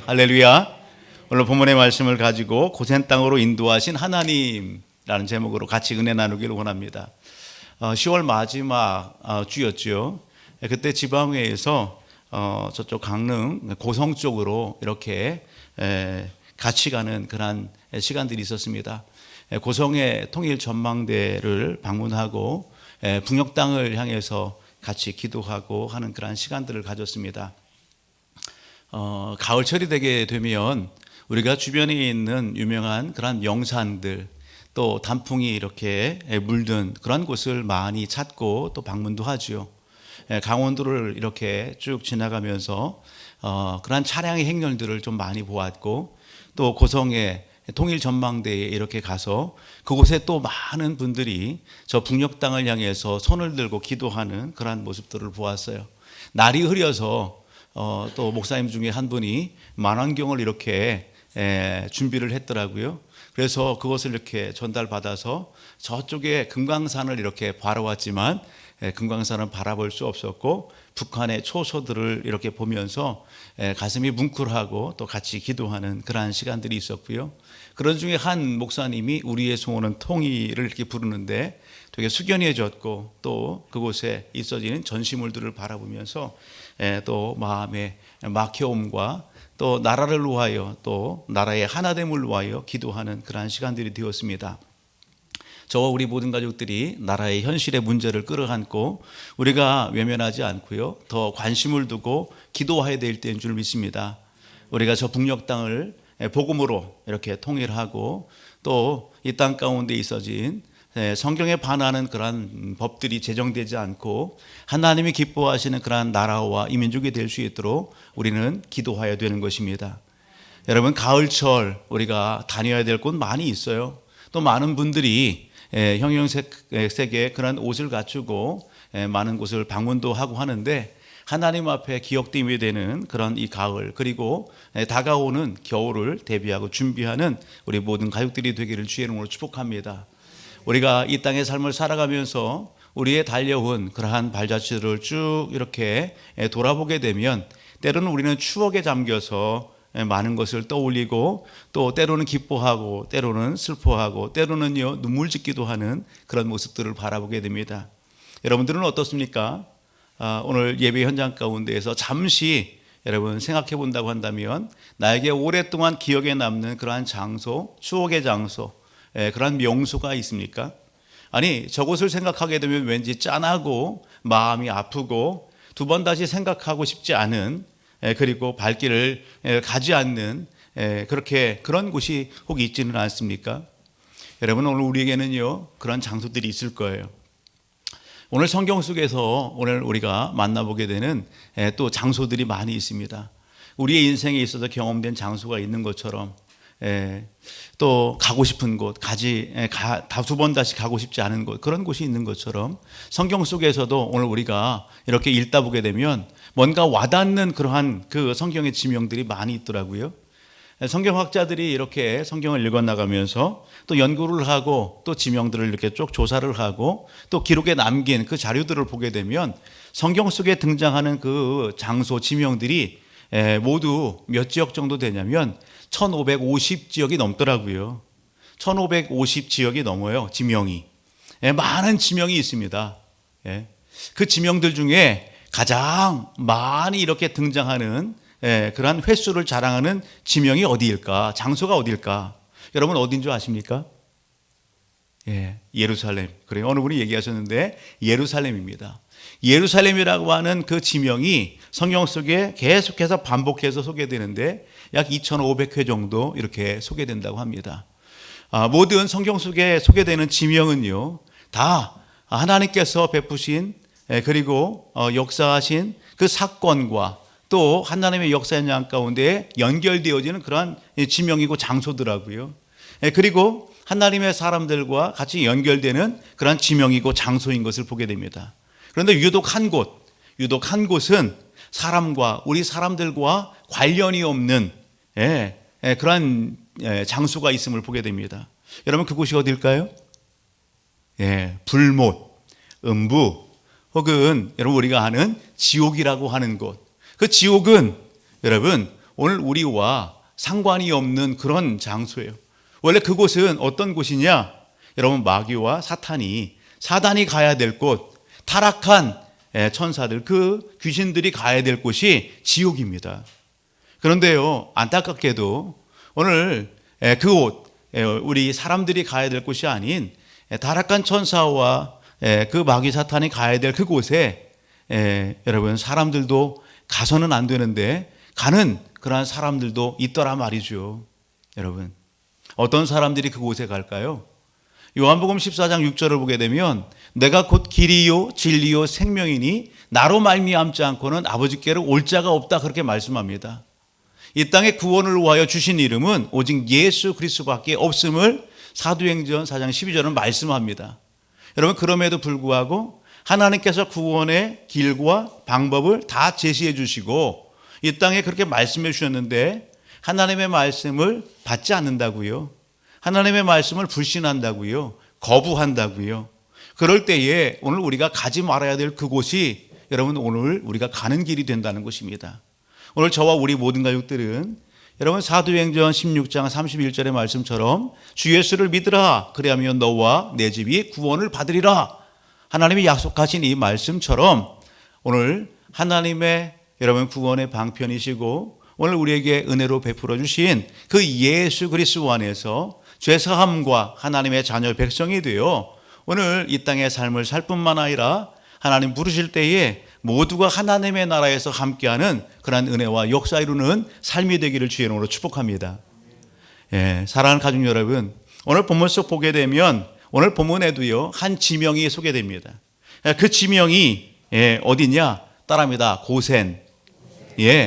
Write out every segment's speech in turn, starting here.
할렐루야. 오늘 본문의 말씀을 가지고 고센 땅으로 인도하신 하나님라는 제목으로 같이 은혜 나누기를 원합니다. 10월 마지막 주였죠. 그때 지방회에서 저쪽 강릉 고성 쪽으로 이렇게 같이 가는 그런 시간들이 있었습니다. 고성의 통일 전망대를 방문하고 북녘 땅을 향해서 같이 기도하고 하는 그런 시간들을 가졌습니다. 가을철이 되게 되면 우리가 주변에 있는 유명한 그런 명산들, 또 단풍이 이렇게 물든 그런 곳을 많이 찾고 또 방문도 하죠. 강원도를 이렇게 쭉 지나가면서 그런 차량의 행렬들을 좀 많이 보았고, 또 고성의 통일 전망대에 이렇게 가서 그곳에 또 많은 분들이 저 북녘 땅을 향해서 손을 들고 기도하는 그런 모습들을 보았어요. 날이 흐려서 또 목사님 중에 한 분이 만환경을 이렇게 준비를 했더라고요. 그래서 그것을 이렇게 전달받아서 저쪽에 금강산을 이렇게 바라왔지만 금강산은 바라볼 수 없었고 북한의 초소들을 이렇게 보면서 가슴이 뭉클하고 또 같이 기도하는 그러한 시간들이 있었고요. 그런 중에 한 목사님이 우리의 소원은 통일을 이렇게 부르는데 되게 숙연해졌고, 또 그곳에 있어지는 전시물들을 바라보면서 또 마음의 막혀옴과 또 나라를 위하여, 또 나라의 하나됨을 위하여 기도하는 그러한 시간들이 되었습니다. 저와 우리 모든 가족들이 나라의 현실의 문제를 끌어안고 우리가 외면하지 않고요, 더 관심을 두고 기도해야 될 때인 줄 믿습니다. 우리가 저 북녘 땅을 복음으로 이렇게 통일하고, 또 이 땅 가운데 있어진 성경에 반하는 그러한 법들이 제정되지 않고 하나님이 기뻐하시는 그러한 나라와 이민족이 될 수 있도록 우리는 기도해야 되는 것입니다. 여러분, 가을철 우리가 다녀야 될 곳 많이 있어요. 또 많은 분들이 형형색색의 그런 옷을 갖추고 많은 곳을 방문도 하고 하는데, 하나님 앞에 기억됨이 되는 그런 이 가을, 그리고 다가오는 겨울을 대비하고 준비하는 우리 모든 가족들이 되기를 주의 이름으로 축복합니다. 우리가 이 땅의 삶을 살아가면서 우리의 달려온 그러한 발자취를 쭉 이렇게 돌아보게 되면 때로는 우리는 추억에 잠겨서 많은 것을 떠올리고, 또 때로는 기뻐하고 때로는 슬퍼하고 때로는요 눈물 짓기도 하는 그런 모습들을 바라보게 됩니다. 여러분들은 어떻습니까? 오늘 예배 현장 가운데에서 잠시 여러분 생각해 본다고 한다면 나에게 오랫동안 기억에 남는 그러한 장소, 추억의 장소, 그러한 명소가 있습니까? 아니, 저곳을 생각하게 되면 왠지 짠하고 마음이 아프고 두 번 다시 생각하고 싶지 않은, 그리고 발길을 가지 않는 그런 곳이 혹 있지는 않습니까? 여러분, 오늘 우리에게는요 그런 장소들이 있을 거예요. 오늘 성경 속에서 오늘 우리가 만나보게 되는 또 장소들이 많이 있습니다. 우리의 인생에 있어서 경험된 장소가 있는 것처럼 또 가고 싶은 곳, 두 번 다시 가고 싶지 않은 곳, 그런 곳이 있는 것처럼 성경 속에서도 오늘 우리가 이렇게 읽다 보게 되면 뭔가 와닿는 그러한 그 성경의 지명들이 많이 있더라고요. 성경학자들이 이렇게 성경을 읽어나가면서 또 연구를 하고 또 지명들을 이렇게 쭉 조사를 하고 또 기록에 남긴 그 자료들을 보게 되면 성경 속에 등장하는 그 장소 지명들이 모두 몇 지역 정도 되냐면 1550지역이 넘더라고요. 1550지역이 넘어요, 지명이. 많은 지명이 있습니다. 그 지명들 중에 가장 많이 이렇게 등장하는 그러한 횟수를 자랑하는 지명이 어디일까? 장소가 어디일까? 여러분 어딘 줄 아십니까? 예루살렘. 그래요. 어느 분이 얘기하셨는데 예루살렘입니다. 예루살렘이라고 하는 그 지명이 성경 속에 계속해서 반복해서 소개되는데 약 2500회 정도 이렇게 소개된다고 합니다. 모든 성경 속에 소개되는 지명은요 다 하나님께서 베푸신, 그리고 역사하신 그 사건과 또 하나님의 역사 현장 가운데 연결되어지는 그러한 지명이고 장소더라고요. 그리고 하나님의 사람들과 같이 연결되는 그러한 지명이고 장소인 것을 보게 됩니다. 그런데 유독 한 곳은 우리 사람들과 관련이 없는 그러한 장소가 있음을 보게 됩니다. 여러분, 그곳이 어딜까요? 불못, 음부, 혹은 여러분 우리가 아는 지옥이라고 하는 곳. 그 지옥은 여러분 오늘 우리와 상관이 없는 그런 장소예요. 원래 그곳은 어떤 곳이냐? 여러분, 마귀와 사단이 가야 될 곳, 타락한 천사들, 그 귀신들이 가야 될 곳이 지옥입니다. 그런데요, 안타깝게도 오늘 그곳, 우리 사람들이 가야 될 곳이 아닌 타락한 천사와 그 마귀 사탄이 가야 될 그곳에 여러분, 사람들도 가서는 안 되는데 가는 그러한 사람들도 있더라 말이죠. 여러분, 어떤 사람들이 그곳에 갈까요? 요한복음 14장 6절을 보게 되면 내가 곧 길이요 진리요 생명이니 나로 말미암지 않고는 아버지께로 올 자가 없다, 그렇게 말씀합니다. 이 땅에 구원을 위하여 주신 이름은 오직 예수 그리스도밖에 없음을 사도행전 4장 12절은 말씀합니다. 여러분, 그럼에도 불구하고 하나님께서 구원의 길과 방법을 다 제시해 주시고 이 땅에 그렇게 말씀해 주셨는데 하나님의 말씀을 받지 않는다고요. 하나님의 말씀을 불신한다고요. 거부한다고요. 그럴 때에 오늘 우리가 가지 말아야 될 그곳이 여러분, 오늘 우리가 가는 길이 된다는 것입니다. 오늘 저와 우리 모든 가족들은 여러분, 사도행전 16장 31절의 말씀처럼 주 예수를 믿으라, 그리하면 너와 내 집이 구원을 받으리라, 하나님이 약속하신 이 말씀처럼 오늘 하나님의 여러분 구원의 방편이시고 오늘 우리에게 은혜로 베풀어 주신 그 예수 그리스도 안에서 죄사함과 하나님의 자녀 백성이 되어 오늘 이 땅의 삶을 살 뿐만 아니라 하나님 부르실 때에 모두가 하나님의 나라에서 함께하는 그러한 은혜와 역사 이루는 삶이 되기를 주의 이름으로 축복합니다. 사랑하는 가족 여러분, 오늘 본문 속 보게 되면 오늘 본문에도요 한 지명이 소개됩니다. 그 지명이 어디냐? 따라합니다. 고센.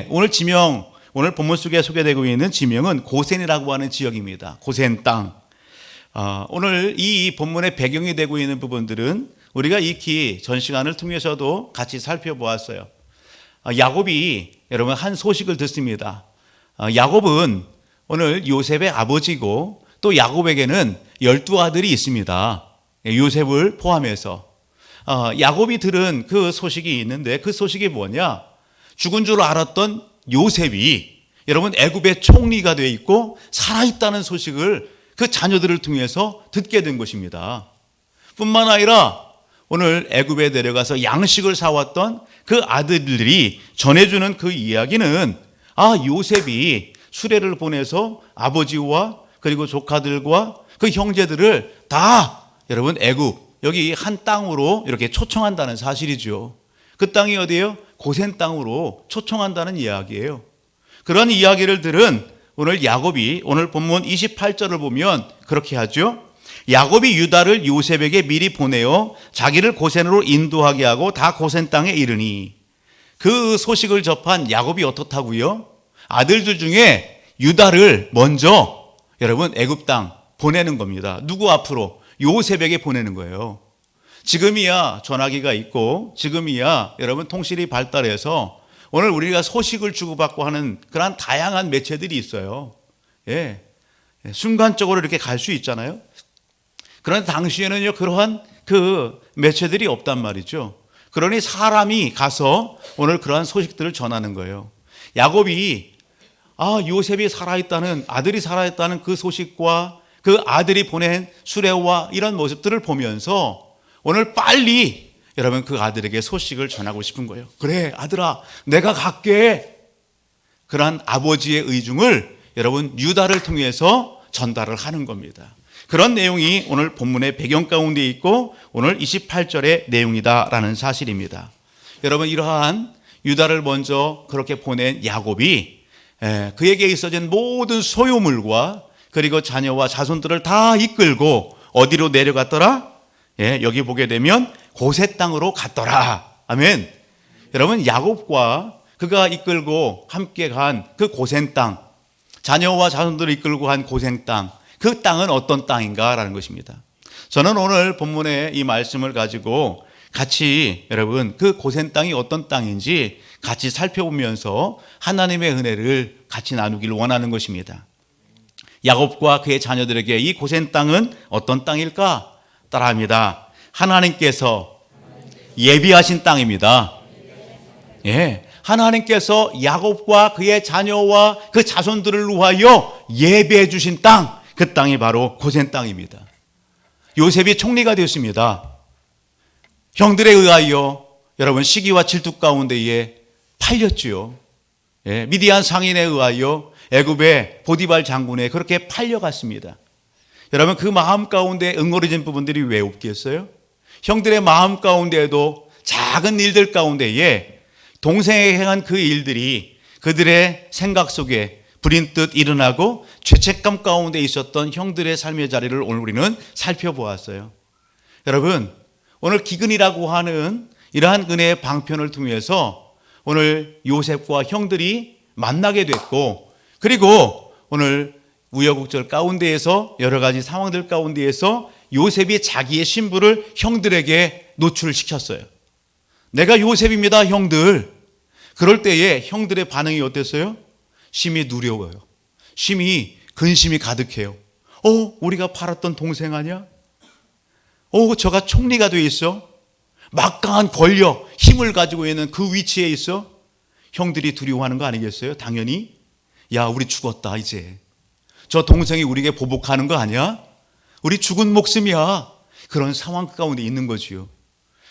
오늘 지명, 오늘 본문 속에 소개되고 있는 지명은 고센이라고 하는 지역입니다. 고센 땅. 오늘 이 본문의 배경이 되고 있는 부분들은 우리가 익히 전 시간을 통해서도 같이 살펴보았어요. 야곱이 여러분 한 소식을 듣습니다. 야곱은 오늘 요셉의 아버지고 또 야곱에게는 12아들이 있습니다. 요셉을 포함해서. 야곱이 들은 그 소식이 있는데 그 소식이 뭐냐? 죽은 줄 알았던 요셉이 여러분 애굽의 총리가 되어 있고 살아있다는 소식을 그 자녀들을 통해서 듣게 된 것입니다. 뿐만 아니라 오늘 애굽에 내려가서 양식을 사왔던 그 아들들이 전해주는 그 이야기는 요셉이 수레를 보내서 아버지와 그리고 조카들과 그 형제들을 다 여러분 애굽 여기 한 땅으로 이렇게 초청한다는 사실이죠. 그 땅이 어디예요? 고센 땅으로 초청한다는 이야기예요. 그런 이야기를 들은 오늘 야곱이 오늘 본문 28절을 보면 그렇게 하죠. 야곱이 유다를 요셉에게 미리 보내어 자기를 고센으로 인도하게 하고 다 고센 땅에 이르니, 그 소식을 접한 야곱이 어떻다고요? 아들들 중에 유다를 먼저 여러분 애굽 땅 보내는 겁니다. 누구 앞으로? 요셉에게 보내는 거예요. 지금이야 전화기가 있고 지금이야 여러분 통신이 발달해서 오늘 우리가 소식을 주고받고 하는 그런 다양한 매체들이 있어요. 순간적으로 이렇게 갈 수 있잖아요. 그런데 당시에는요 그러한 그 매체들이 없단 말이죠. 그러니 사람이 가서 오늘 그러한 소식들을 전하는 거예요. 야곱이 요셉이 살아있다는, 아들이 살아있다는 그 소식과 그 아들이 보낸 수레와 이런 모습들을 보면서 오늘 빨리 여러분 그 아들에게 소식을 전하고 싶은 거예요. 그래 아들아 내가 갈게. 그러한 아버지의 의중을 여러분 유다를 통해서 전달을 하는 겁니다. 그런 내용이 오늘 본문의 배경 가운데 있고 오늘 28절의 내용이다라는 사실입니다. 여러분 이러한 유다를 먼저 그렇게 보낸 야곱이 그에게 있어진 모든 소유물과 그리고 자녀와 자손들을 다 이끌고 어디로 내려갔더라? 여기 보게 되면 고센 땅으로 갔더라. 아멘. 여러분 야곱과 그가 이끌고 함께 간 그 고센 땅, 자녀와 자손들을 이끌고 간 고센 땅, 그 땅은 어떤 땅인가라는 것입니다. 저는 오늘 본문의 이 말씀을 가지고 같이 여러분 그 고센 땅이 어떤 땅인지 같이 살펴보면서 하나님의 은혜를 같이 나누기를 원하는 것입니다. 야곱과 그의 자녀들에게 이 고센 땅은 어떤 땅일까? 따라합니다. 하나님께서 예비하신 땅입니다. 하나님께서 야곱과 그의 자녀와 그 자손들을 위하여 예배해 주신 땅, 그 땅이 바로 고센 땅입니다. 요셉이 총리가 되었습니다. 형들에 의하여 여러분 시기와 질투 가운데에 팔렸지요. 미디안 상인에 의하여 애굽의 보디발 장군에 그렇게 팔려갔습니다. 여러분 그 마음 가운데 응어리진 부분들이 왜 없겠어요? 형들의 마음 가운데에도 작은 일들 가운데에 동생에게 행한 그 일들이 그들의 생각 속에 불인 듯 일어나고 죄책감 가운데 있었던 형들의 삶의 자리를 오늘 우리는 살펴보았어요. 여러분 오늘 기근이라고 하는 이러한 은혜의 방편을 통해서 오늘 요셉과 형들이 만나게 됐고, 그리고 오늘 우여곡절 가운데에서 여러 가지 상황들 가운데에서 요셉이 자기의 신부를 형들에게 노출시켰어요. 내가 요셉입니다, 형들. 그럴 때에 형들의 반응이 어땠어요? 심히 두려워요. 심히 근심이 가득해요. 우리가 팔았던 동생 아니야? 저가 총리가 돼 있어? 막강한 권력, 힘을 가지고 있는 그 위치에 있어? 형들이 두려워하는 거 아니겠어요? 당연히. 야, 우리 죽었다 이제. 저 동생이 우리에게 보복하는 거 아니야? 우리 죽은 목숨이야. 그런 상황 가운데 있는 거지요.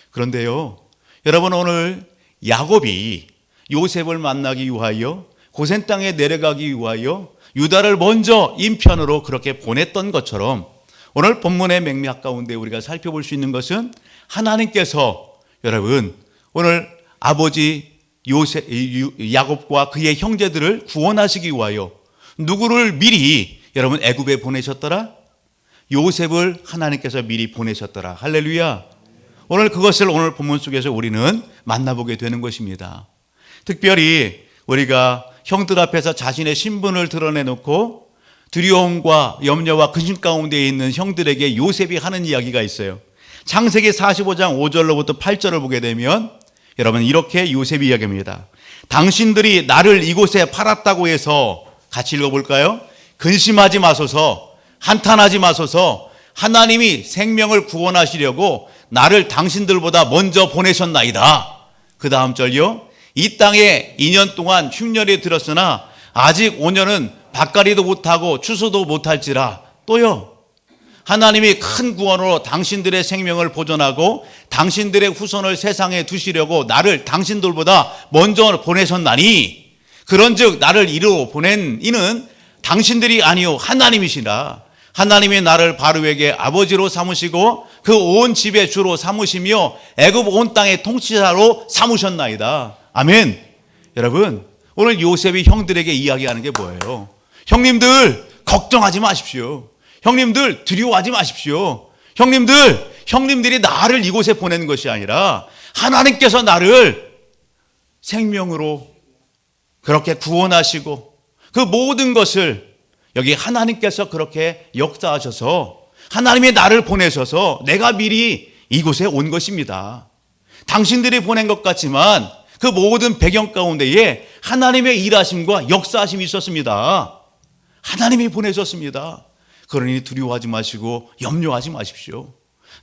그런데요, 여러분 오늘 야곱이 요셉을 만나기 위하여 고센 땅에 내려가기 위하여 유다를 먼저 인편으로 그렇게 보냈던 것처럼 오늘 본문의 맥락 가운데 우리가 살펴볼 수 있는 것은 하나님께서 여러분 오늘 아버지 야곱과 그의 형제들을 구원하시기 위하여 누구를 미리 여러분 애굽에 보내셨더라? 요셉을 하나님께서 미리 보내셨더라. 할렐루야. 오늘 그것을 오늘 본문 속에서 우리는 만나보게 되는 것입니다. 특별히 우리가 형들 앞에서 자신의 신분을 드러내놓고 두려움과 염려와 근심 가운데 있는 형들에게 요셉이 하는 이야기가 있어요. 창세기 45장 5절로부터 8절을 보게 되면 여러분 이렇게 요셉이 이야기합니다. 당신들이 나를 이곳에 팔았다고 해서 같이 읽어볼까요? 근심하지 마소서, 한탄하지 마소서. 하나님이 생명을 구원하시려고 나를 당신들보다 먼저 보내셨나이다. 그 다음 절요. 이 땅에 2년 동안 흉년이 들었으나 아직 5년은 밭갈이도 못하고 추수도 못할지라. 또요, 하나님이 큰 구원으로 당신들의 생명을 보존하고 당신들의 후손을 세상에 두시려고 나를 당신들보다 먼저 보내셨나니 그런즉 나를 이리로 보낸 이는 당신들이 아니요 하나님이시라. 하나님이 나를 바로에게 아버지로 삼으시고 그 온 집의 주로 삼으시며 애굽 온 땅의 통치자로 삼으셨나이다. 아멘. 여러분 오늘 요셉이 형들에게 이야기하는 게 뭐예요? 형님들 걱정하지 마십시오. 형님들 두려워하지 마십시오. 형님들이 나를 이곳에 보내는 것이 아니라 하나님께서 나를 생명으로 그렇게 구원하시고 그 모든 것을 여기 하나님께서 그렇게 역사하셔서 하나님이 나를 보내셔서 내가 미리 이곳에 온 것입니다. 당신들이 보낸 것 같지만 그 모든 배경 가운데에 하나님의 일하심과 역사하심이 있었습니다. 하나님이 보내셨습니다. 그러니 두려워하지 마시고 염려하지 마십시오.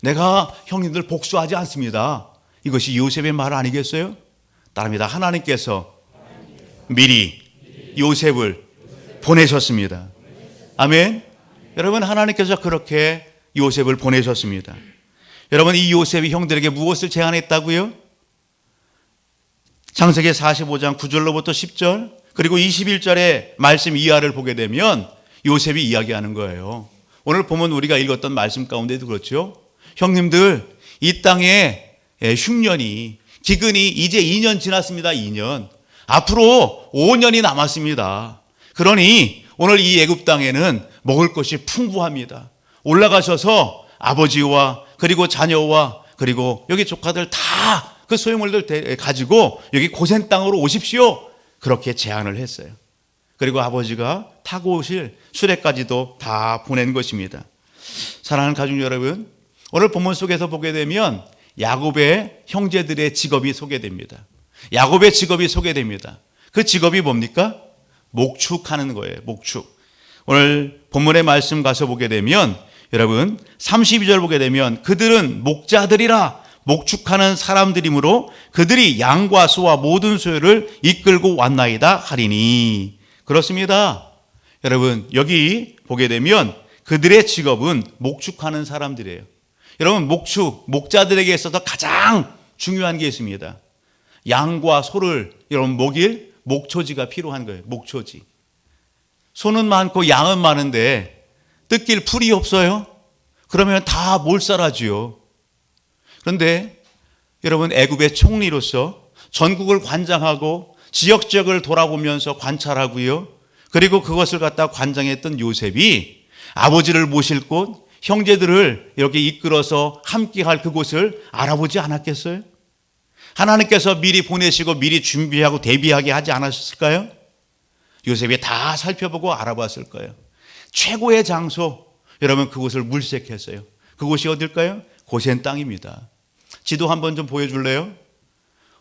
내가 형님들 복수하지 않습니다. 이것이 요셉의 말 아니겠어요? 따릅니다. 하나님께서 미리 요셉을 보내셨습니다. 아멘. 여러분 하나님께서 그렇게 요셉을 보내셨습니다. 여러분 이 요셉이 형들에게 무엇을 제안했다고요? 창세기 45장 9절로부터 10절 그리고 21절의 말씀 이하를 보게 되면 요셉이 이야기하는 거예요. 오늘 보면 우리가 읽었던 말씀 가운데도 그렇죠. 형님들 이 땅에 흉년이 기근이 이제 2년 지났습니다. 2년. 앞으로 5년이 남았습니다. 그러니 오늘 이 애굽 땅에는 먹을 것이 풍부합니다. 올라가셔서 아버지와 그리고 자녀와 그리고 여기 조카들 다 그 소유물들 가지고 여기 고센 땅으로 오십시오. 그렇게 제안을 했어요. 그리고 아버지가 타고 오실 수레까지도 다 보낸 것입니다. 사랑하는 가족 여러분, 오늘 본문 속에서 보게 되면 야곱의 형제들의 직업이 소개됩니다. 야곱의 직업이 소개됩니다. 그 직업이 뭡니까? 목축하는 거예요. 목축. 오늘 본문의 말씀 가서 보게 되면 여러분 32절 보게 되면 그들은 목자들이라 목축하는 사람들이므로 그들이 양과 소와 모든 소유를 이끌고 왔나이다 하리니. 그렇습니다. 여러분, 여기 보게 되면 그들의 직업은 목축하는 사람들이에요. 여러분, 목자들에게 있어서 가장 중요한 게 있습니다. 양과 소를 여러분 먹일 목초지가 필요한 거예요. 목초지. 소는 많고 양은 많은데 뜯길 풀이 없어요? 그러면 다 몰살하지요. 그런데 여러분, 애굽의 총리로서 전국을 관장하고 지역지역을 돌아보면서 관찰하고요. 그리고 그것을 갖다 관장했던 요셉이 아버지를 모실 곳, 형제들을 이렇게 이끌어서 함께할 그곳을 알아보지 않았겠어요? 하나님께서 미리 보내시고 미리 준비하고 대비하게 하지 않았을까요? 요셉이 다 살펴보고 알아봤을 거예요. 최고의 장소, 여러분 그곳을 물색했어요. 그곳이 어딜까요? 고센 땅입니다. 지도 한번 좀 보여줄래요?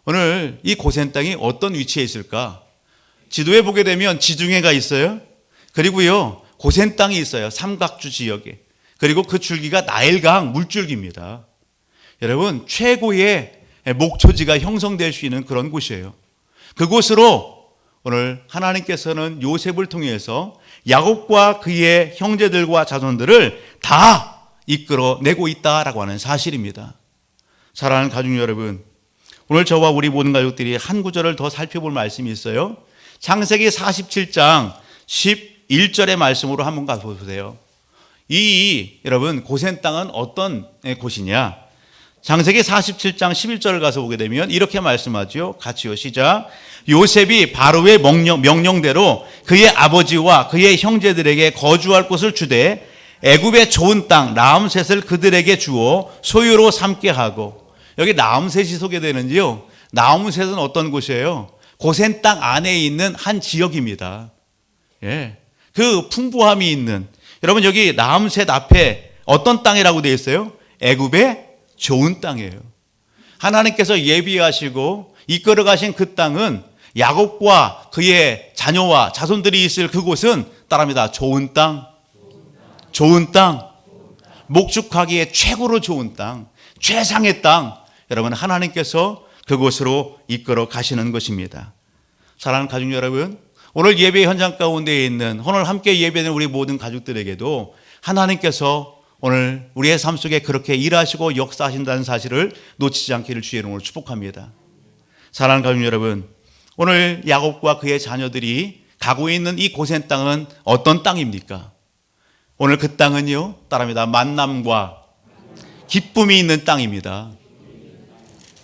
오늘 이 고센 땅이 어떤 위치에 있을까? 지도에 보게 되면 지중해가 있어요. 그리고요, 고센 땅이 있어요. 삼각주 지역에. 그리고 그 줄기가 나일강 물줄기입니다. 여러분, 최고의 목초지가 형성될 수 있는 그런 곳이에요. 그곳으로 오늘 하나님께서는 요셉을 통해서 야곱과 그의 형제들과 자손들을 다 이끌어내고 있다라고 하는 사실입니다. 사랑하는 가족 여러분, 오늘 저와 우리 모든 가족들이 한 구절을 더 살펴볼 말씀이 있어요. 창세기 47장 11절의 말씀으로 한번 가보세요. 여러분 고센 땅은 어떤 곳이냐? 창세기 47장 11절을 가서 보게 되면 이렇게 말씀하죠. 같이요, 시작. 요셉이 바로의 명령대로 그의 아버지와 그의 형제들에게 거주할 곳을 주되 애굽의 좋은 땅 라암셋을 그들에게 주어 소유로 삼게 하고. 여기 라암셋이 소개되는지요. 라암셋은 어떤 곳이에요? 고센 땅 안에 있는 한 지역입니다. 예, 그 풍부함이 있는, 여러분 여기 라암셋 앞에 어떤 땅이라고 되어 있어요? 애굽의 좋은 땅이에요. 하나님께서 예비하시고 이끌어 가신 그 땅은 야곱과 그의 자녀와 자손들이 있을 그곳은 따라합니다. 좋은 땅, 좋은 땅, 목축하기에 최고로 좋은 땅, 최상의 땅. 여러분, 하나님께서 그곳으로 이끌어 가시는 것입니다. 사랑하는 가족 여러분, 오늘 예배 현장 가운데 있는, 오늘 함께 예배하는 우리 모든 가족들에게도 하나님께서 오늘 우리의 삶 속에 그렇게 일하시고 역사하신다는 사실을 놓치지 않기를 주의 이름으로 축복합니다. 사랑하는 가족 여러분, 오늘 야곱과 그의 자녀들이 가고 있는 이 고센 땅은 어떤 땅입니까? 오늘 그 땅은요, 따라합니다. 만남과 기쁨이 있는 땅입니다.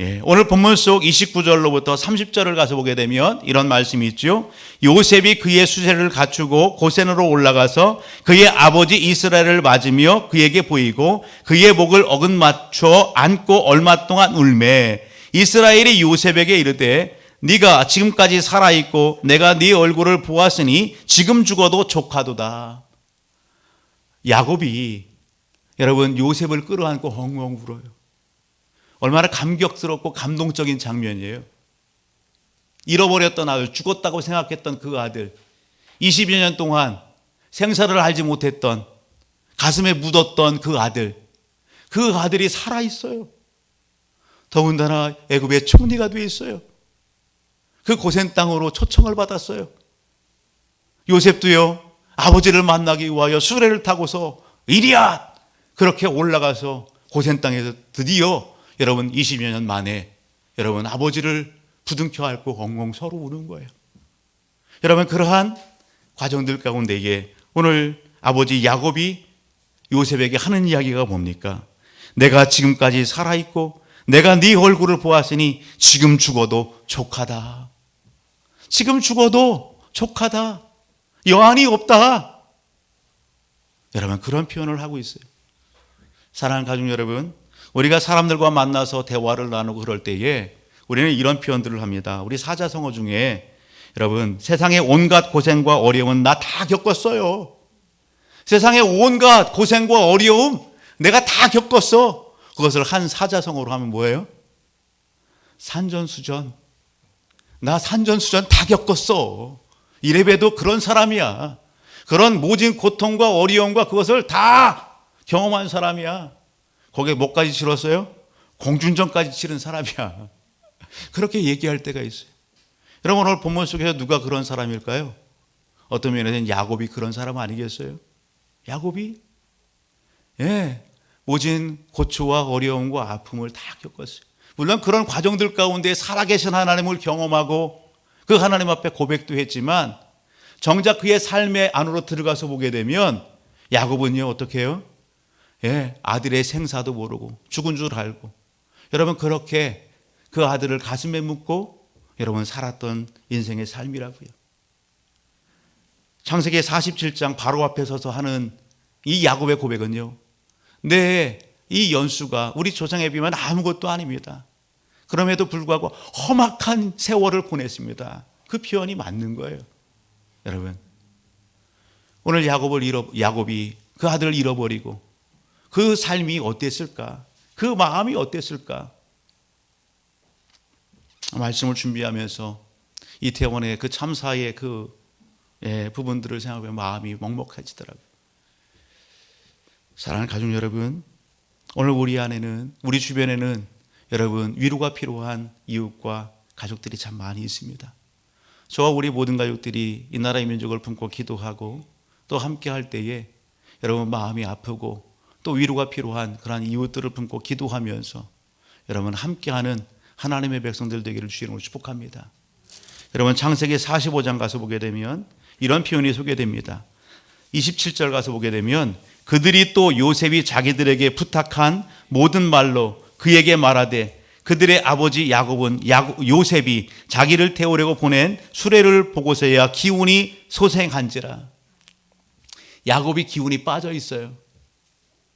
예, 오늘 본문 속 29절로부터 30절을 가서 보게 되면 이런 말씀이 있죠. 요셉이 그의 수세를 갖추고 고센으로 올라가서 그의 아버지 이스라엘을 맞으며 그에게 보이고 그의 목을 어긋맞춰 안고 얼마 동안 울매 이스라엘이 요셉에게 이르되 네가 지금까지 살아있고 내가 네 얼굴을 보았으니 지금 죽어도 족하도다. 야곱이 여러분 요셉을 끌어안고 엉엉 울어요. 얼마나 감격스럽고 감동적인 장면이에요. 잃어버렸던 아들, 죽었다고 생각했던 그 아들, 20여 년 동안 생사를 알지 못했던, 가슴에 묻었던 그 아들이 살아있어요. 더군다나 애굽의 총리가 되어 있어요. 그 고센 땅으로 초청을 받았어요. 요셉도요, 아버지를 만나기 위하여 수레를 타고서 이리야 그렇게 올라가서 고센 땅에서 드디어 여러분 20여 년 만에 여러분 아버지를 부둥켜 안고 엉엉 서로 우는 거예요. 여러분, 그러한 과정들 가운데에 오늘 아버지 야곱이 요셉에게 하는 이야기가 뭡니까? 내가 지금까지 살아있고 내가 네 얼굴을 보았으니 지금 죽어도 족하다. 지금 죽어도 족하다. 여한이 없다. 여러분, 그런 표현을 하고 있어요. 사랑하는 가족 여러분, 우리가 사람들과 만나서 대화를 나누고 그럴 때에 우리는 이런 표현들을 합니다. 우리 사자성어 중에 여러분, 세상의 온갖 고생과 어려움은 나 다 겪었어요. 세상의 온갖 고생과 어려움 내가 다 겪었어. 그것을 한 사자성어로 하면 뭐예요? 산전수전. 나 산전수전 다 겪었어. 이래봬도 그런 사람이야. 그런 모진 고통과 어려움과 그것을 다 경험한 사람이야. 거기에 뭐까지 실었어요? 공준전까지 치른 사람이야. 그렇게 얘기할 때가 있어요. 여러분, 오늘 본문 속에서 누가 그런 사람일까요? 어떤 면에서는 야곱이 그런 사람 아니겠어요? 야곱이 모진 고초와 어려움과 아픔을 다 겪었어요. 물론 그런 과정들 가운데 살아계신 하나님을 경험하고 그 하나님 앞에 고백도 했지만 정작 그의 삶의 안으로 들어가서 보게 되면 야곱은요, 어떻게 해요? 아들의 생사도 모르고 죽은 줄 알고, 여러분, 그렇게 그 아들을 가슴에 묻고 여러분 살았던 인생의 삶이라고요. 창세기 47장 바로 앞에 서서 하는 이 야곱의 고백은요, 이 연수가 우리 조상에 비하면 아무것도 아닙니다. 그럼에도 불구하고 험악한 세월을 보냈습니다. 그 표현이 맞는 거예요. 여러분, 오늘 야곱이 그 아들을 잃어버리고 그 삶이 어땠을까? 그 마음이 어땠을까? 말씀을 준비하면서 이태원의 그 참사의 부분들을 생각하면 마음이 먹먹해지더라고요. 사랑하는 가족 여러분, 오늘 우리 주변에는 여러분 위로가 필요한 이웃과 가족들이 참 많이 있습니다. 저와 우리 모든 가족들이 이 나라의 민족을 품고 기도하고 또 함께 할 때에 여러분 마음이 아프고 또 위로가 필요한 그러한 이웃들을 품고 기도하면서 여러분 함께하는 하나님의 백성들 되기를 주의 이름으로 축복합니다. 여러분, 창세기 45장 가서 보게 되면 이런 표현이 소개됩니다. 27절 가서 보게 되면 그들이 또 요셉이 자기들에게 부탁한 모든 말로 그에게 말하되 그들의 아버지 야곱은 요셉이 자기를 태우려고 보낸 수레를 보고서야 기운이 소생한지라. 야곱이 기운이 빠져 있어요.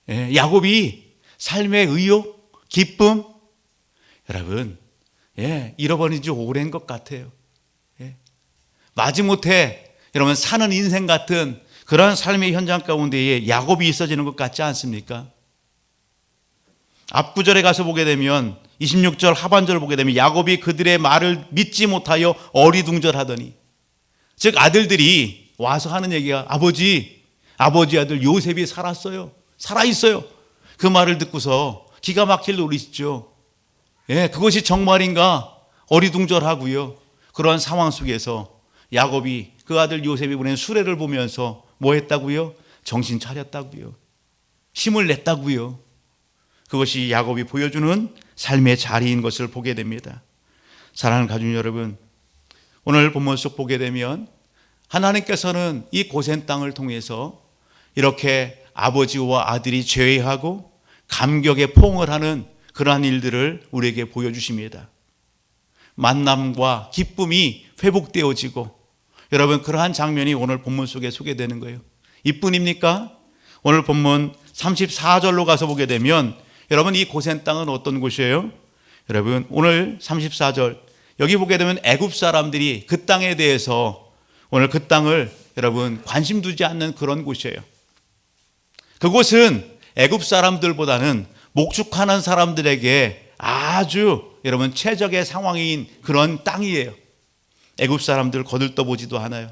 야곱이 삶의 의욕, 기쁨, 여러분, 잃어버린 지 오랜 것 같아요. 마지못해 여러분 사는 인생 같은 그러한 삶의 현장 가운데에 야곱이 있어지는 것 같지 않습니까? 앞구절에 가서 보게 되면 26절 하반절을 보게 되면 야곱이 그들의 말을 믿지 못하여 어리둥절하더니, 즉 아들들이 와서 하는 얘기가 아버지 아들 요셉이 살아있어요. 그 말을 듣고서 기가 막힐 노릇이죠. 그것이 정말인가 어리둥절하고요. 그러한 상황 속에서 야곱이 그 아들 요셉이 보낸 수레를 보면서 뭐 했다고요? 정신 차렸다고요. 힘을 냈다고요. 그것이 야곱이 보여주는 삶의 자리인 것을 보게 됩니다. 사랑하는 가족 여러분, 오늘 본문 속 보게 되면 하나님께서는 이 고센 땅을 통해서 이렇게 아버지와 아들이 죄하고 감격에 포옹을 하는 그러한 일들을 우리에게 보여주십니다. 만남과 기쁨이 회복되어지고, 여러분 그러한 장면이 오늘 본문 속에 소개되는 거예요. 이뿐입니까? 오늘 본문 34절로 가서 보게 되면 여러분 이 고센 땅은 어떤 곳이에요? 여러분 오늘 34절 여기 보게 되면 애굽 사람들이 그 땅에 대해서 오늘 그 땅을 여러분 관심 두지 않는 그런 곳이에요. 그곳은 애굽 사람들보다는 목축하는 사람들에게 아주 여러분 최적의 상황인 그런 땅이에요. 애굽 사람들 거들떠보지도 않아요.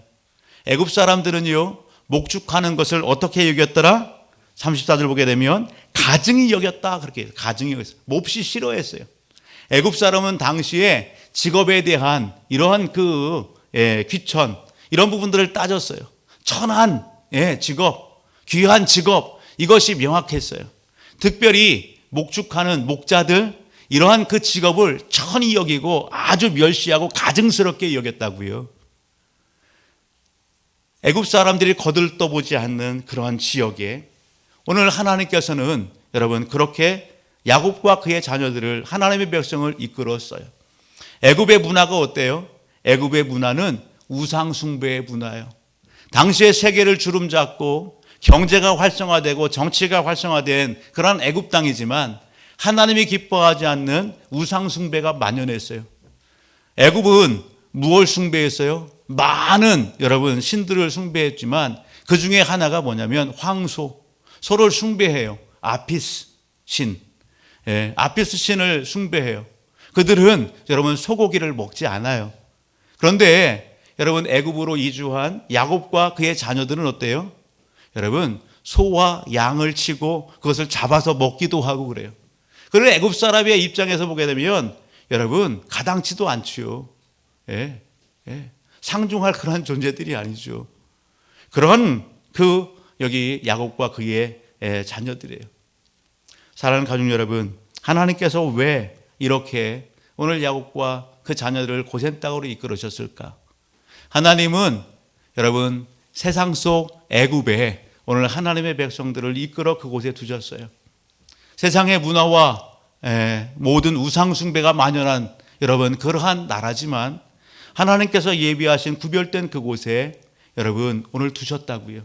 애굽 사람들은요 목축하는 것을 어떻게 여겼더라? 34절 보게 되면 가증히 여겼다, 그렇게 가증히 여겼어요. 몹시 싫어했어요. 애굽 사람은 당시에 직업에 대한 이러한 귀천 이런 부분들을 따졌어요. 천한 직업, 귀한 직업, 이것이 명확했어요. 특별히 목축하는 목자들 이러한 그 직업을 천히 여기고 아주 멸시하고 가증스럽게 여겼다고요. 애굽 사람들이 거들떠보지 않는 그러한 지역에 오늘 하나님께서는 여러분 그렇게 야곱과 그의 자녀들을 하나님의 백성을 이끌었어요. 애굽의 문화가 어때요? 애굽의 문화는 우상 숭배의 문화예요. 당시의 세계를 주름잡고 경제가 활성화되고 정치가 활성화된 그런 애굽 땅이지만 하나님이 기뻐하지 않는 우상 숭배가 만연했어요. 애굽은 무엇을 숭배했어요? 많은 여러분 신들을 숭배했지만 그 중에 하나가 뭐냐면 황소, 소를 숭배해요. 아피스 신, 아피스 신을 숭배해요. 그들은 여러분 소고기를 먹지 않아요. 그런데 여러분 애굽으로 이주한 야곱과 그의 자녀들은 어때요? 여러분 소와 양을 치고 그것을 잡아서 먹기도 하고 그래요. 그리고 애굽 사람의 입장에서 보게 되면 여러분 가당치도 않지요. 예, 예. 상중할 그런 존재들이 아니죠. 그런 여기 야곱과 그의 자녀들이에요. 사랑하는 가족 여러분, 하나님께서 왜 이렇게 오늘 야곱과 그 자녀들을 고센 땅으로 이끌으셨을까? 하나님은 여러분 세상 속 애굽에 오늘 하나님의 백성들을 이끌어 그곳에 두셨어요. 세상의 문화와 모든 우상 숭배가 만연한 여러분 그러한 나라지만 하나님께서 예비하신 구별된 그곳에 여러분 오늘 두셨다고요.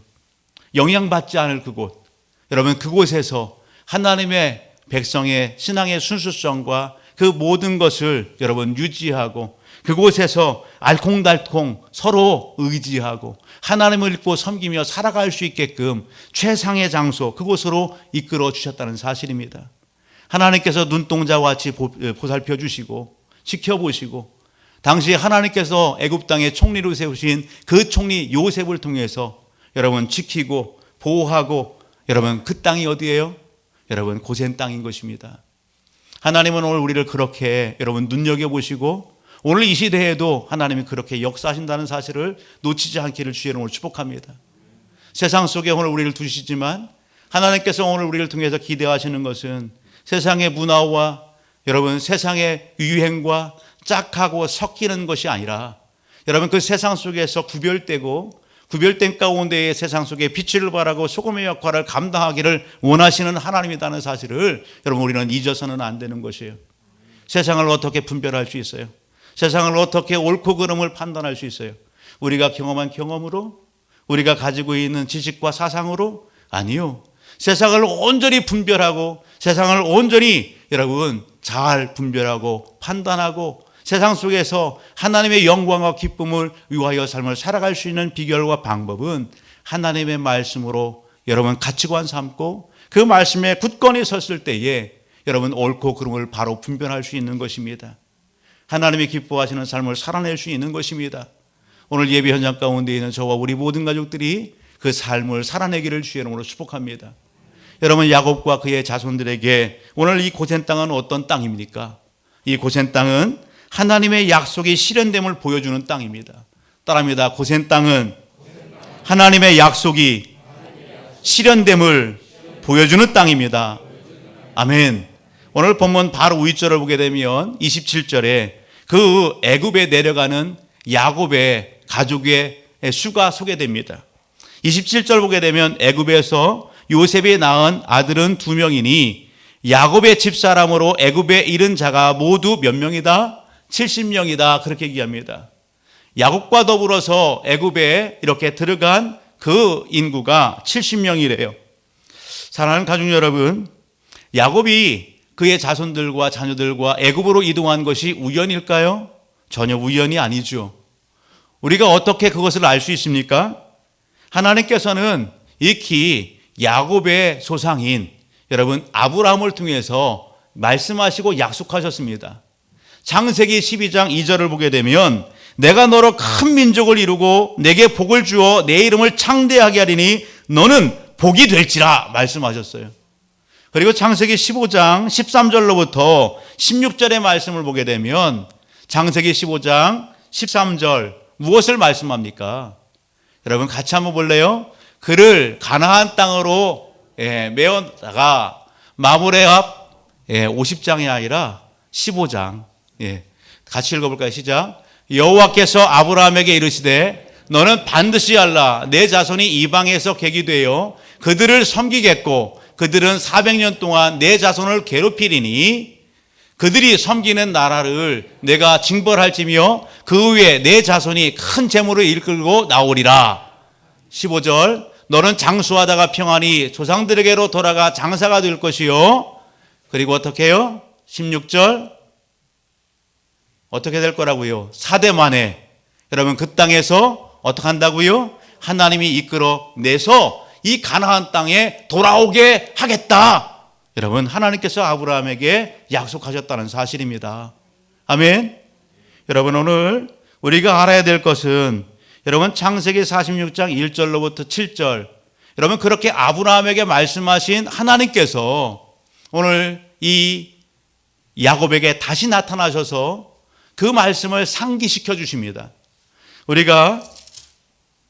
영향받지 않을 그곳, 여러분 그곳에서 하나님의 백성의 신앙의 순수성과 그 모든 것을 여러분 유지하고 그곳에서 알콩달콩 서로 의지하고 하나님을 믿고 섬기며 살아갈 수 있게끔 최상의 장소 그곳으로 이끌어 주셨다는 사실입니다. 하나님께서 눈동자와 같이 보살펴 주시고 지켜보시고 당시 하나님께서 애굽 땅에 총리로 세우신 그 총리 요셉을 통해서 여러분 지키고 보호하고 여러분 그 땅이 어디예요? 여러분 고센 땅인 것입니다. 하나님은 오늘 우리를 그렇게 여러분 눈여겨보시고 오늘 이 시대에도 하나님이 그렇게 역사하신다는 사실을 놓치지 않기를 주의 이름으로 축복합니다. 세상 속에 오늘 우리를 두시지만 하나님께서 오늘 우리를 통해서 기대하시는 것은 세상의 문화와 여러분 세상의 유행과 짝하고 섞이는 것이 아니라 여러분 그 세상 속에서 구별된 가운데의 세상 속에 빛을 발하고 소금의 역할을 감당하기를 원하시는 하나님이라는 사실을 여러분 우리는 잊어서는 안 되는 것이에요. 세상을 어떻게 분별할 수 있어요? 세상을 어떻게 옳고 그름을 판단할 수 있어요? 우리가 경험한 경험으로? 우리가 가지고 있는 지식과 사상으로? 아니요. 세상을 온전히 분별하고 세상을 온전히 여러분 잘 분별하고 판단하고 세상 속에서 하나님의 영광과 기쁨을 위하여 삶을 살아갈 수 있는 비결과 방법은 하나님의 말씀으로 여러분 가치관 삼고 그 말씀에 굳건히 섰을 때에 여러분 옳고 그름을 바로 분별할 수 있는 것입니다. 하나님이 기뻐하시는 삶을 살아낼 수 있는 것입니다. 오늘 예배 현장 가운데 있는 저와 우리 모든 가족들이 그 삶을 살아내기를 주의 이름으로 축복합니다. 여러분 야곱과 그의 자손들에게 오늘 이 고센 땅은 어떤 땅입니까? 이 고센 땅은 하나님의 약속이 실현됨을 보여주는 땅입니다. 따라합니다. 고센 땅은 하나님의 약속이 실현됨을 보여주는 땅입니다. 아멘. 오늘 본문 바로 2절을 보게 되면 27절에 그 애굽에 내려가는 야곱의 가족의 수가 소개됩니다. 27절 보게 되면 애굽에서 요셉이 낳은 아들은 2명이니 야곱의 집사람으로 애굽에 이른 자가 모두 몇 명이다? 70명이다. 그렇게 얘기합니다. 야곱과 더불어서 애굽에 이렇게 들어간 그 인구가 70명이래요. 사랑하는 가족 여러분, 야곱이 그의 자손들과 자녀들과 애굽으로 이동한 것이 우연일까요? 전혀 우연이 아니죠. 우리가 어떻게 그것을 알 수 있습니까? 하나님께서는 익히 야곱의 조상인 여러분 아브라함을 통해서 말씀하시고 약속하셨습니다. 창세기 12장 2절을 보게 되면 내가 너로 큰 민족을 이루고 내게 복을 주어 내 이름을 창대하게 하리니 너는 복이 될지라 말씀하셨어요. 그리고 창세기 15장 13절로부터 16절의 말씀을 보게 되면 창세기 15장 13절 무엇을 말씀합니까? 여러분 같이 한번 볼래요? 그를 가나안 땅으로 메어다가 마므레 앞 50장이 아니라 15장 같이 읽어볼까요? 시작. 여호와께서 아브라함에게 이르시되 너는 반드시 알라 내 자손이 이방에서 객이 되어 그들을 섬기겠고 그들은 400년 동안 내 자손을 괴롭히리니 그들이 섬기는 나라를 내가 징벌할지며 그 후에 내 자손이 큰 재물을 이끌고 나오리라. 15절 너는 장수하다가 평안히 조상들에게로 돌아가 장사가 될 것이요. 그리고 어떻게 해요? 16절 어떻게 될 거라고요? 4대 만에 여러분 그 땅에서 어떻게 한다고요? 하나님이 이끌어 내서 이 가나안 땅에 돌아오게 하겠다. 여러분 하나님께서 아브라함에게 약속하셨다는 사실입니다. 아멘. 여러분 오늘 우리가 알아야 될 것은 여러분 창세기 46장 1절로부터 7절 여러분 그렇게 아브라함에게 말씀하신 하나님께서 오늘 이 야곱에게 다시 나타나셔서 그 말씀을 상기시켜 주십니다. 우리가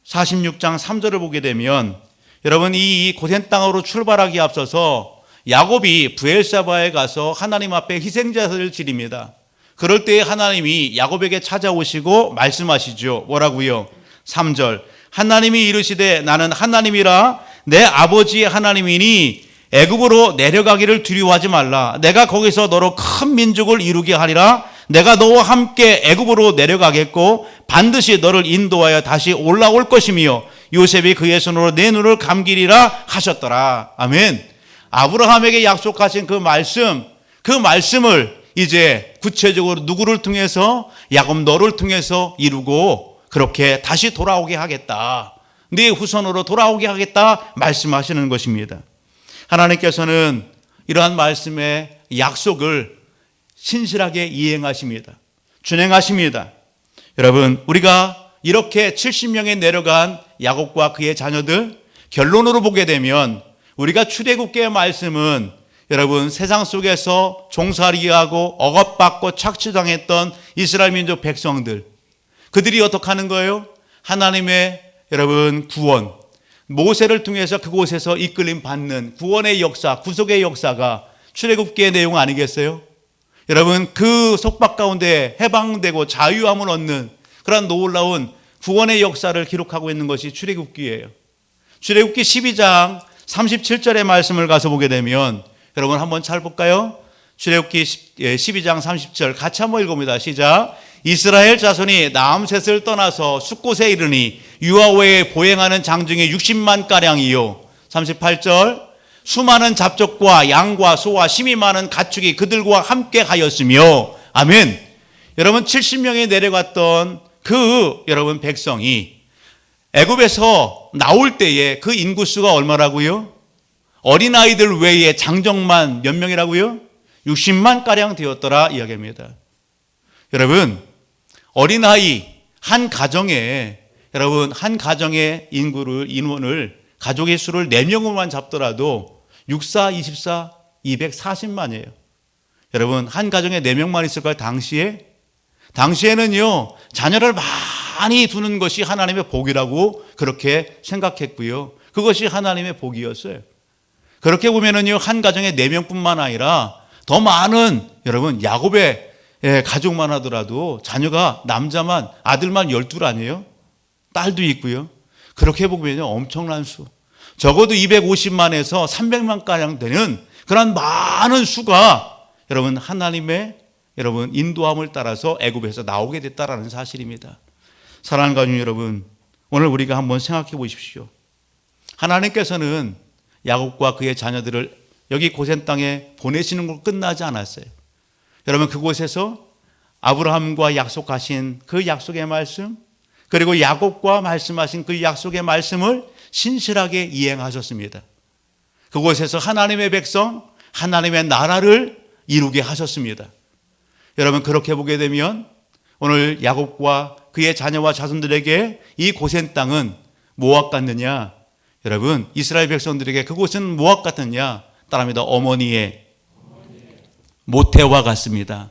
46장 3절을 보게 되면 여러분 이 고센 땅으로 출발하기에 앞서서 야곱이 브엘사바에 가서 하나님 앞에 희생제사를 지립니다. 그럴 때 하나님이 야곱에게 찾아오시고 말씀하시죠. 뭐라고요? 3절 하나님이 이르시되 나는 하나님이라 내 아버지의 하나님이니 애굽으로 내려가기를 두려워하지 말라. 내가 거기서 너로 큰 민족을 이루게 하리라. 내가 너와 함께 애굽으로 내려가겠고 반드시 너를 인도하여 다시 올라올 것이며 요셉이 그의 손으로 내 눈을 감기리라 하셨더라. 아멘. 아브라함에게 약속하신 그 말씀을 이제 구체적으로 누구를 통해서? 야곱 너를 통해서 이루고 그렇게 다시 돌아오게 하겠다. 네 후손으로 돌아오게 하겠다 말씀하시는 것입니다. 하나님께서는 이러한 말씀의 약속을 신실하게 이행하십니다. 준행하십니다. 여러분 우리가 이렇게 70명에 내려간 야곱과 그의 자녀들 결론으로 보게 되면 우리가 출애굽기의 말씀은 여러분 세상 속에서 종살이하고 억압받고 착취당했던 이스라엘 민족 백성들 그들이 어떻게 하는 거예요? 하나님의 여러분 구원 모세를 통해서 그곳에서 이끌림 받는 구원의 역사 구속의 역사가 출애굽기의 내용 아니겠어요? 여러분 그 속박 가운데 해방되고 자유함을 얻는 그런 놀라운 구원의 역사를 기록하고 있는 것이 출애굽기예요. 출애굽기 12장 37절의 말씀을 가서 보게 되면 여러분 한번 잘 볼까요? 출애굽기 12장 30절 같이 한번 읽어봅니다. 시작. 이스라엘 자손이 남셋을 떠나서 숫곳에 이르니 유아외에 보행하는 장중에 60만 가량이요. 38절 수많은 잡족과 양과 소와 힘이 많은 가축이 그들과 함께 가였으며 아멘. 여러분 70명이 내려갔던 그 여러분 백성이 애굽에서 나올 때에 그 인구수가 얼마라고요? 어린아이들 외에 장정만 몇 명이라고요? 60만 가량 되었더라 이야기합니다. 여러분 어린아이 한 가정에 여러분 한 가정의 인원을 가족의 수를 4명으로만 잡더라도 64, 24, 240만이에요. 여러분 한 가정에 4명만 있을까요? 당시에는요 자녀를 많이 두는 것이 하나님의 복이라고 그렇게 생각했고요. 그것이 하나님의 복이었어요. 그렇게 보면은요 한 가정에 4명뿐만 아니라 더 많은 여러분 야곱의 가족만 하더라도 자녀가 남자만 아들만 12 아니에요? 딸도 있고요. 그렇게 보면요 엄청난 수 적어도 250만에서 300만 가량 되는 그런 많은 수가 여러분 하나님의 여러분 인도함을 따라서 애굽에서 나오게 됐다라는 사실입니다. 사랑하는 가족 여러분 오늘 우리가 한번 생각해 보십시오. 하나님께서는 야곱과 그의 자녀들을 여기 고센 땅에 보내시는 것 끝나지 않았어요. 여러분 그곳에서 아브라함과 약속하신 그 약속의 말씀 그리고 야곱과 말씀하신 그 약속의 말씀을 신실하게 이행하셨습니다. 그곳에서 하나님의 백성 하나님의 나라를 이루게 하셨습니다. 여러분 그렇게 보게 되면 오늘 야곱과 그의 자녀와 자손들에게 이 고센 땅은 모압 같느냐? 여러분 이스라엘 백성들에게 그곳은 모압 같느냐? 따라합니다. 어머니의 모태와 같습니다.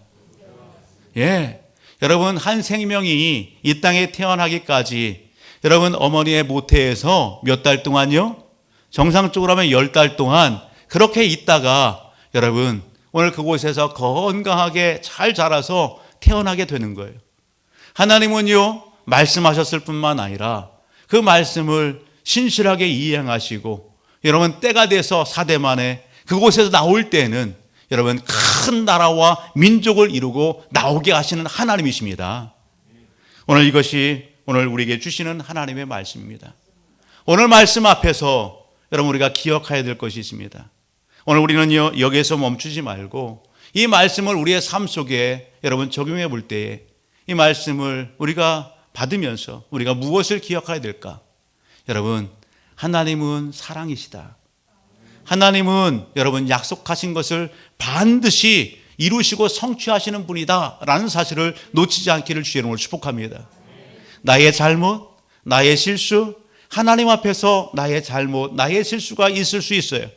예, 여러분 한 생명이 이 땅에 태어나기까지 여러분 어머니의 모태에서 몇 달 동안요? 정상적으로 하면 10달 동안 그렇게 있다가 여러분 오늘 그곳에서 건강하게 잘 자라서 태어나게 되는 거예요. 하나님은요 말씀하셨을 뿐만 아니라 그 말씀을 신실하게 이행하시고 여러분 때가 돼서 사대 만에 그곳에서 나올 때에는 여러분 큰 나라와 민족을 이루고 나오게 하시는 하나님이십니다. 오늘 이것이 오늘 우리에게 주시는 하나님의 말씀입니다. 오늘 말씀 앞에서 여러분 우리가 기억해야 될 것이 있습니다. 오늘 우리는요 여기에서 멈추지 말고 이 말씀을 우리의 삶 속에 여러분 적용해 볼 때에 이 말씀을 우리가 받으면서 우리가 무엇을 기억해야 될까? 여러분 하나님은 사랑이시다. 하나님은 여러분 약속하신 것을 반드시 이루시고 성취하시는 분이다 라는 사실을 놓치지 않기를 주의 이름으로 축복합니다. 나의 잘못, 나의 실수, 하나님 앞에서 나의 잘못, 나의 실수가 있을 수 있어요.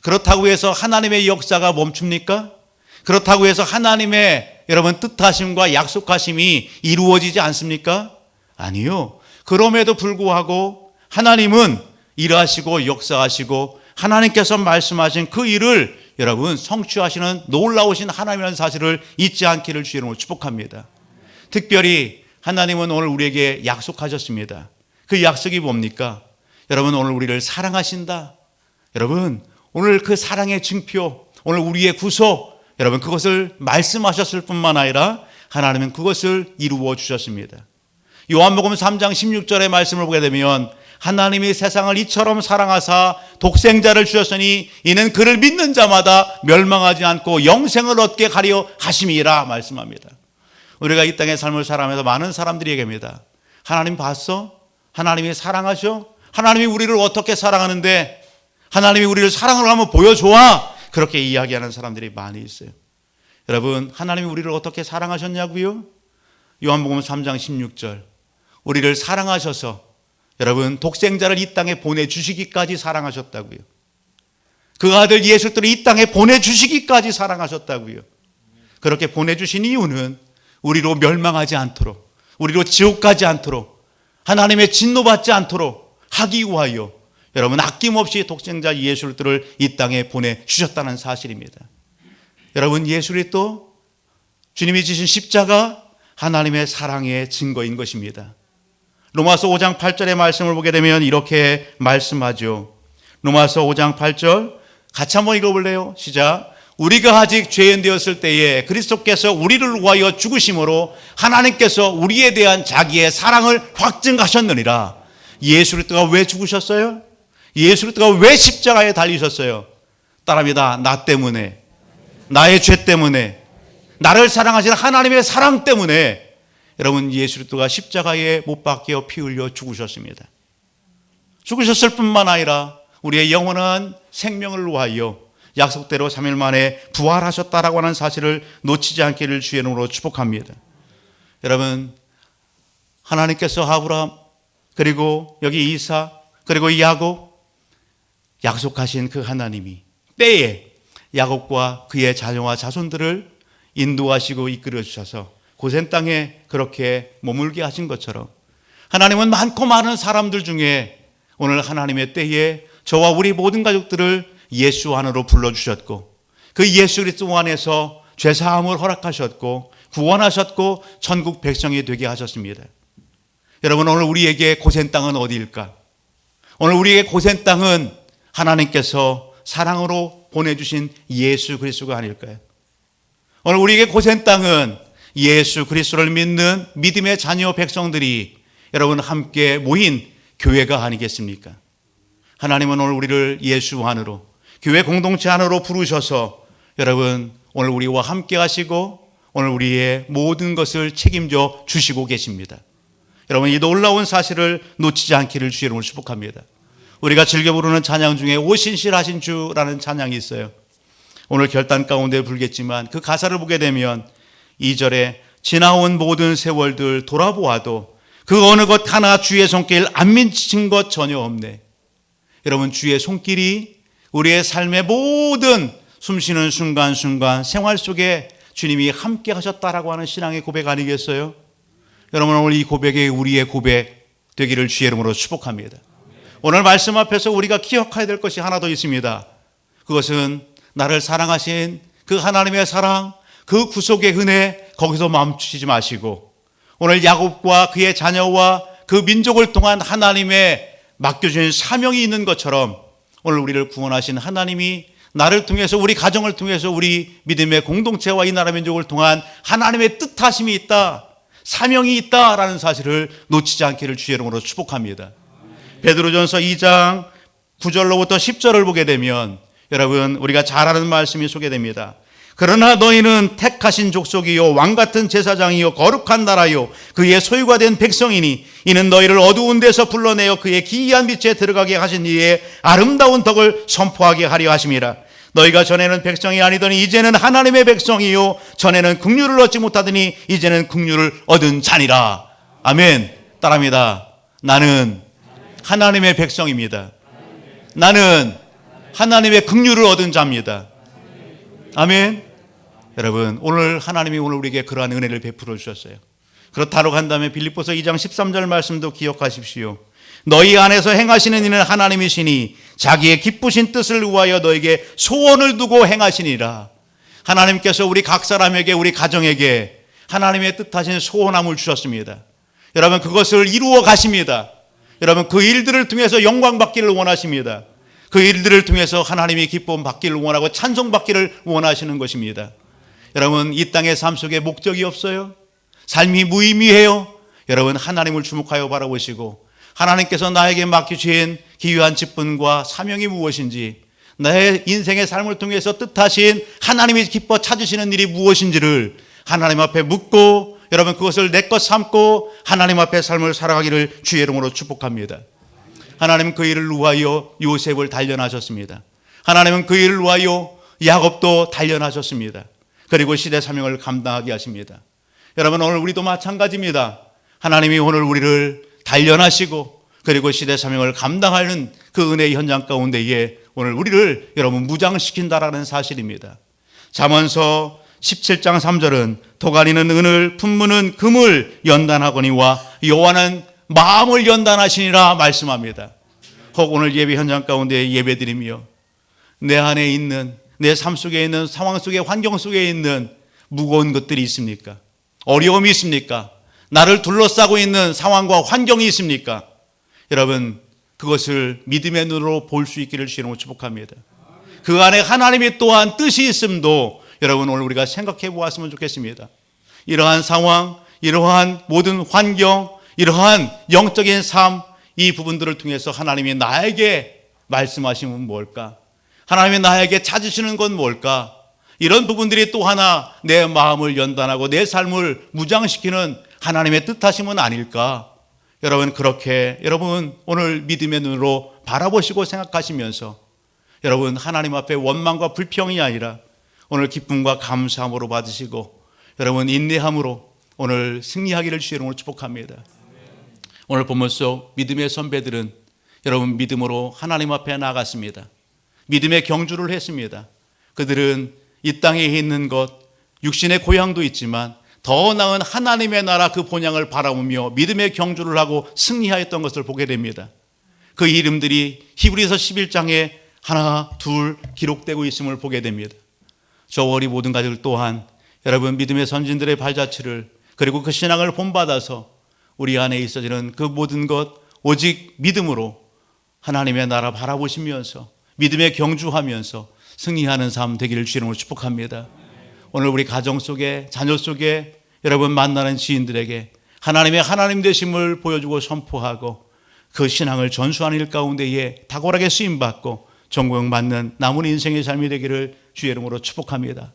그렇다고 해서 하나님의 역사가 멈춥니까? 그렇다고 해서 하나님의 여러분 뜻하심과 약속하심이 이루어지지 않습니까? 아니요. 그럼에도 불구하고 하나님은 일하시고 역사하시고 하나님께서 말씀하신 그 일을 여러분 성취하시는 놀라우신 하나님이라는 사실을 잊지 않기를 주의 이름으로 축복합니다. 특별히 하나님은 오늘 우리에게 약속하셨습니다. 그 약속이 뭡니까? 여러분 오늘 우리를 사랑하신다. 여러분 오늘 그 사랑의 증표, 오늘 우리의 구속, 여러분 그것을 말씀하셨을 뿐만 아니라 하나님은 그것을 이루어 주셨습니다. 요한복음 3장 16절의 말씀을 보게 되면 하나님이 세상을 이처럼 사랑하사 독생자를 주셨으니 이는 그를 믿는 자마다 멸망하지 않고 영생을 얻게 하려 하심이라 말씀합니다. 우리가 이 땅의 삶을 살아가면서 많은 사람들이 얘기합니다. 하나님 봤어? 하나님이 사랑하셔? 하나님이 우리를 어떻게 사랑하는데 하나님이 우리를 사랑을 한번 보여줘. 그렇게 이야기하는 사람들이 많이 있어요. 여러분 하나님이 우리를 어떻게 사랑하셨냐고요? 요한복음 3장 16절 우리를 사랑하셔서 여러분 독생자를 이 땅에 보내주시기까지 사랑하셨다고요. 그 아들 예수 그리스도를 이 땅에 보내주시기까지 사랑하셨다고요. 그렇게 보내주신 이유는 우리로 멸망하지 않도록, 우리로 지옥 가지 않도록, 하나님의 진노받지 않도록 하기 위하여 여러분 아낌없이 독생자 예수 그리스도를 이 땅에 보내주셨다는 사실입니다. 여러분 예수 그리스도 주님이 지신 십자가 하나님의 사랑의 증거인 것입니다. 로마서 5장 8절의 말씀을 보게 되면 이렇게 말씀하죠. 로마서 5장 8절 같이 한번 읽어볼래요? 시작. 우리가 아직 죄인 되었을 때에 그리스도께서 우리를 위하여 죽으심으로 하나님께서 우리에 대한 자기의 사랑을 확증하셨느니라. 예수 그리스도가 왜 죽으셨어요? 예수 그리스도가 왜 십자가에 달리셨어요? 따라합니다. 나 때문에, 나의 죄 때문에, 나를 사랑하시는 하나님의 사랑 때문에 여러분 예수 그리스도가 십자가에 못 박혀 피 흘려 죽으셨습니다. 죽으셨을 뿐만 아니라 우리의 영원한 생명을 위하여 약속대로 3일 만에 부활하셨다라고 하는 사실을 놓치지 않기를 주의 이름으로 축복합니다. 여러분 하나님께서 아브라함 그리고 여기 이사 그리고 야곱 약속하신 그 하나님이 때에 야곱과 그의 자녀와 자손들을 인도하시고 이끌어 주셔서 고센 땅에 그렇게 머물게 하신 것처럼 하나님은 많고 많은 사람들 중에 오늘 하나님의 때에 저와 우리 모든 가족들을 예수 안으로 불러주셨고 그 예수 그리스도 안에서 죄사함을 허락하셨고 구원하셨고 천국 백성이 되게 하셨습니다. 여러분 오늘 우리에게 고센 땅은 어디일까? 오늘 우리에게 고센 땅은 하나님께서 사랑으로 보내주신 예수 그리스도가 아닐까요? 오늘 우리에게 고센 땅은 예수 그리스도를 믿는 믿음의 자녀 백성들이 여러분 함께 모인 교회가 아니겠습니까? 하나님은 오늘 우리를 예수 안으로 교회 공동체 안으로 부르셔서 여러분 오늘 우리와 함께 하시고 오늘 우리의 모든 것을 책임져 주시고 계십니다. 여러분 이 놀라운 사실을 놓치지 않기를 주의 이름으로 축복합니다. 우리가 즐겨 부르는 찬양 중에 오신실하신 주라는 찬양이 있어요. 오늘 결단 가운데 불겠지만 그 가사를 보게 되면 2절에 지나온 모든 세월들 돌아보아도 그 어느 것 하나 주의 손길 안 미친 것 전혀 없네. 여러분 주의 손길이 우리의 삶의 모든 숨쉬는 순간순간 생활 속에 주님이 함께 하셨다라고 하는 신앙의 고백 아니겠어요? 여러분 오늘 이 고백이 우리의 고백 되기를 주의 이름으로 축복합니다. 오늘 말씀 앞에서 우리가 기억해야 될 것이 하나 더 있습니다. 그것은 나를 사랑하신 그 하나님의 사랑, 그 구속의 은혜 거기서 멈추지 마시고 오늘 야곱과 그의 자녀와 그 민족을 통한 하나님의 맡겨주신 사명이 있는 것처럼 오늘 우리를 구원하신 하나님이 나를 통해서 우리 가정을 통해서 우리 믿음의 공동체와 이 나라 민족을 통한 하나님의 뜻하심이 있다, 사명이 있다라는 사실을 놓치지 않기를 주의 이름으로 축복합니다. 베드로전서 2장 9절로부터 10절을 보게 되면 여러분 우리가 잘 아는 말씀이 소개됩니다. 그러나 너희는 택하신 족속이요 왕같은 제사장이요 거룩한 나라요 그의 소유가 된 백성이니 이는 너희를 어두운 데서 불러내어 그의 기이한 빛에 들어가게 하신 이의 아름다운 덕을 선포하게 하려 하심이라. 너희가 전에는 백성이 아니더니 이제는 하나님의 백성이요 전에는 긍휼을 얻지 못하더니 이제는 긍휼을 얻은 자니라. 아멘. 따라합니다. 나는 하나님의 백성입니다. 나는 하나님의 긍휼을 얻은 자입니다. 아멘. 여러분, 오늘 하나님이 오늘 우리에게 그러한 은혜를 베풀어 주셨어요. 그렇다고 한다면 빌립보서 2장 13절 말씀도 기억하십시오. 너희 안에서 행하시는 이는 하나님이시니 자기의 기쁘신 뜻을 위하여 너에게 소원을 두고 행하시니라. 하나님께서 우리 각 사람에게, 우리 가정에게 하나님의 뜻하신 소원함을 주셨습니다. 여러분, 그것을 이루어 가십니다. 여러분, 그 일들을 통해서 영광 받기를 원하십니다. 그 일들을 통해서 하나님이 기쁨 받기를 원하고 찬송 받기를 원하시는 것입니다. 여러분, 이 땅의 삶 속에 목적이 없어요? 삶이 무의미해요? 여러분, 하나님을 주목하여 바라보시고 하나님께서 나에게 맡기신 기유한 직분과 사명이 무엇인지, 나의 인생의 삶을 통해서 뜻하신 하나님이 기뻐 찾으시는 일이 무엇인지를 하나님 앞에 묻고, 여러분, 그것을 내 것 삼고 하나님 앞에 삶을 살아가기를 주의 이름으로 축복합니다. 하나님은 그 일을 위하여 요셉을 단련하셨습니다. 하나님은 그 일을 위하여 야곱도 단련하셨습니다. 그리고 시대 사명을 감당하게 하십니다. 여러분, 오늘 우리도 마찬가지입니다. 하나님이 오늘 우리를 단련하시고 그리고 시대 사명을 감당하는 그 은혜의 현장 가운데에 오늘 우리를 여러분 무장시킨다라는 사실입니다. 잠언서 17장 3절은 도가니는 은을, 품무는 금을 연단하거니와 여호와는 마음을 연단하시니라 말씀합니다. 혹 오늘 예배 현장 가운데 예배드리며 내 안에 있는, 내 삶 속에 있는, 상황 속에, 환경 속에 있는 무거운 것들이 있습니까? 어려움이 있습니까? 나를 둘러싸고 있는 상황과 환경이 있습니까? 여러분, 그것을 믿음의 눈으로 볼 수 있기를 주님으로 축복합니다. 그 안에 하나님이 또한 뜻이 있음도 여러분 오늘 우리가 생각해 보았으면 좋겠습니다. 이러한 상황, 이러한 모든 환경, 이러한 영적인 삶, 이 부분들을 통해서 하나님이 나에게 말씀하시면 뭘까? 하나님이 나에게 찾으시는 건 뭘까? 이런 부분들이 또 하나 내 마음을 연단하고 내 삶을 무장시키는 하나님의 뜻하심은 아닐까? 여러분, 그렇게 여러분 오늘 믿음의 눈으로 바라보시고 생각하시면서 여러분 하나님 앞에 원망과 불평이 아니라 오늘 기쁨과 감사함으로 받으시고 여러분 인내함으로 오늘 승리하기를 주의 이름으로 축복합니다. 오늘 본문 속 믿음의 선배들은 여러분 믿음으로 하나님 앞에 나갔습니다. 믿음의 경주를 했습니다. 그들은 이 땅에 있는 것, 육신의 고향도 있지만 더 나은 하나님의 나라 그 본향을 바라보며 믿음의 경주를 하고 승리하였던 것을 보게 됩니다. 그 이름들이 히브리서 11장에 하나, 둘 기록되고 있음을 보게 됩니다. 저월이 모든 가족들 또한 여러분 믿음의 선진들의 발자취를 그리고 그 신앙을 본받아서 우리 안에 있어지는 그 모든 것 오직 믿음으로 하나님의 나라 바라보시면서 믿음의 경주하면서 승리하는 삶 되기를 주님으로 축복합니다. 오늘 우리 가정 속에, 자녀 속에 여러분 만나는 지인들에게 하나님의 하나님 되심을 보여주고 선포하고 그 신앙을 전수하는 일 가운데에 탁월하게 쓰임받고 전공받는 남은 인생의 삶이 되기를 주의 이름으로 축복합니다.